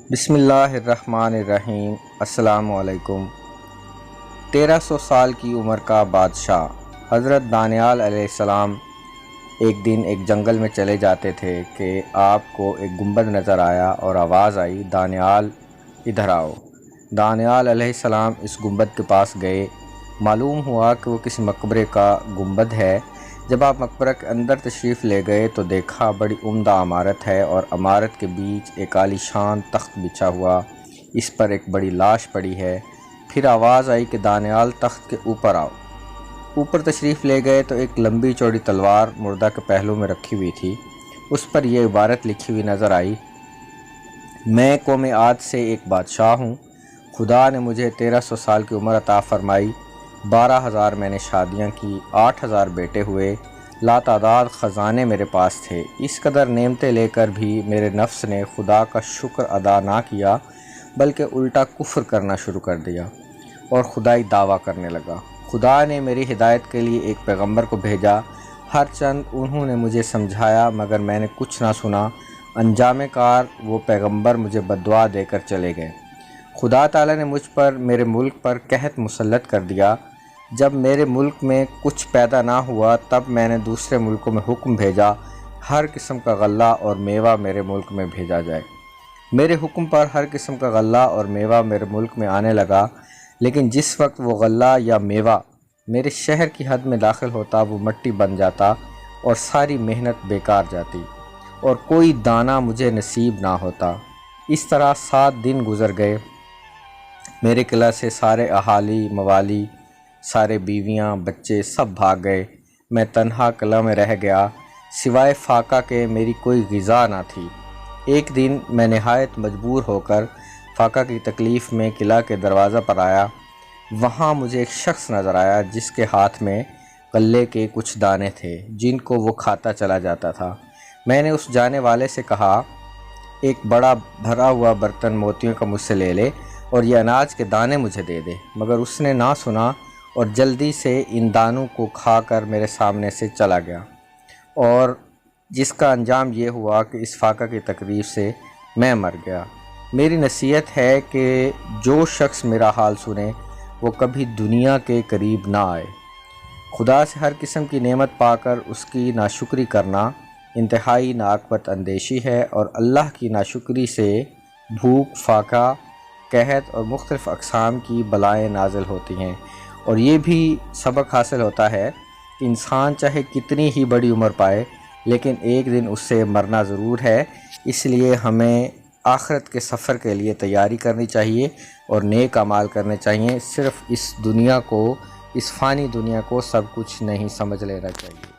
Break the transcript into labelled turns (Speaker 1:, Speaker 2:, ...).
Speaker 1: بسم اللہ الرحمن الرحیم۔ السلام علیکم۔ 1300 سال کی عمر کا بادشاہ حضرت دانیال علیہ السلام ایک دن ایک جنگل میں چلے جاتے تھے کہ آپ کو ایک گنبد نظر آیا اور آواز آئی، دانیال ادھر آؤ۔ دانیال علیہ السلام اس گنبد کے پاس گئے۔ معلوم ہوا کہ وہ کسی مقبرے کا گنبد ہے۔ جب آپ مقبرہ کے اندر تشریف لے گئے تو دیکھا بڑی عمدہ عمارت ہے اور عمارت کے بیچ ایک عالی شان تخت بچھا ہوا، اس پر ایک بڑی لاش پڑی ہے۔ پھر آواز آئی کہ دانیال تخت کے اوپر آؤ۔ اوپر تشریف لے گئے تو ایک لمبی چوڑی تلوار مردہ کے پہلو میں رکھی ہوئی تھی، اس پر یہ عبارت لکھی ہوئی نظر آئی، میں قوم عاد سے ایک بادشاہ ہوں، خدا نے مجھے 1300 سال کی عمر عطا فرمائی، 12,000 میں نے شادیاں کی، 8,000 بیٹے ہوئے، لاتعداد خزانے میرے پاس تھے، اس قدر نعمتیں لے کر بھی میرے نفس نے خدا کا شکر ادا نہ کیا بلکہ الٹا کفر کرنا شروع کر دیا اور خدائی دعویٰ کرنے لگا۔ خدا نے میری ہدایت کے لیے ایک پیغمبر کو بھیجا، ہر چند انہوں نے مجھے سمجھایا مگر میں نے کچھ نہ سنا، انجام کار وہ پیغمبر مجھے بددعا دے کر چلے گئے۔ خدا تعالیٰ نے مجھ پر میرے ملک پر قحط مسلط کر دیا۔ جب میرے ملک میں کچھ پیدا نہ ہوا تب میں نے دوسرے ملکوں میں حکم بھیجا ہر قسم کا غلہ اور میوہ میرے ملک میں بھیجا جائے۔ میرے حکم پر ہر قسم کا غلہ اور میوہ میرے ملک میں آنے لگا، لیکن جس وقت وہ غلہ یا میوہ میرے شہر کی حد میں داخل ہوتا وہ مٹی بن جاتا اور ساری محنت بیکار جاتی اور کوئی دانہ مجھے نصیب نہ ہوتا۔ اس طرح 7 دن گزر گئے۔ میرے قلعہ سے سارے اہالی موالی، سارے بیویاں بچے سب بھاگ گئے، میں تنہا قلعہ میں رہ گیا، سوائے فاقہ کے میری کوئی غذا نہ تھی۔ ایک دن میں نہایت مجبور ہو کر فاقہ کی تکلیف میں قلعہ کے دروازہ پر آیا۔ وہاں مجھے ایک شخص نظر آیا جس کے ہاتھ میں غلے کے کچھ دانے تھے جن کو وہ کھاتا چلا جاتا تھا۔ میں نے اس جانے والے سے کہا، ایک بڑا بھرا ہوا برتن موتیوں کا مجھ سے لے لے اور یہ اناج کے دانے مجھے دے دے، مگر اس نے نہ سنا اور جلدی سے ان دانوں کو کھا کر میرے سامنے سے چلا گیا، اور جس کا انجام یہ ہوا کہ اس فاقہ کی تکلیف سے میں مر گیا۔ میری نصیحت ہے کہ جو شخص میرا حال سنے وہ کبھی دنیا کے قریب نہ آئے۔ خدا سے ہر قسم کی نعمت پا کر اس کی ناشکری کرنا انتہائی ناعاقبت اندیشی ہے، اور اللہ کی ناشکری سے بھوک، فاقہ، قحط اور مختلف اقسام کی بلائیں نازل ہوتی ہیں، اور یہ بھی سبق حاصل ہوتا ہے کہ انسان چاہے کتنی ہی بڑی عمر پائے لیکن ایک دن اس سے مرنا ضرور ہے۔ اس لیے ہمیں آخرت کے سفر کے لیے تیاری کرنی چاہیے اور نیک اعمال کرنے چاہیے، صرف اس دنیا کو، اس فانی دنیا کو سب کچھ نہیں سمجھ لینا چاہیے۔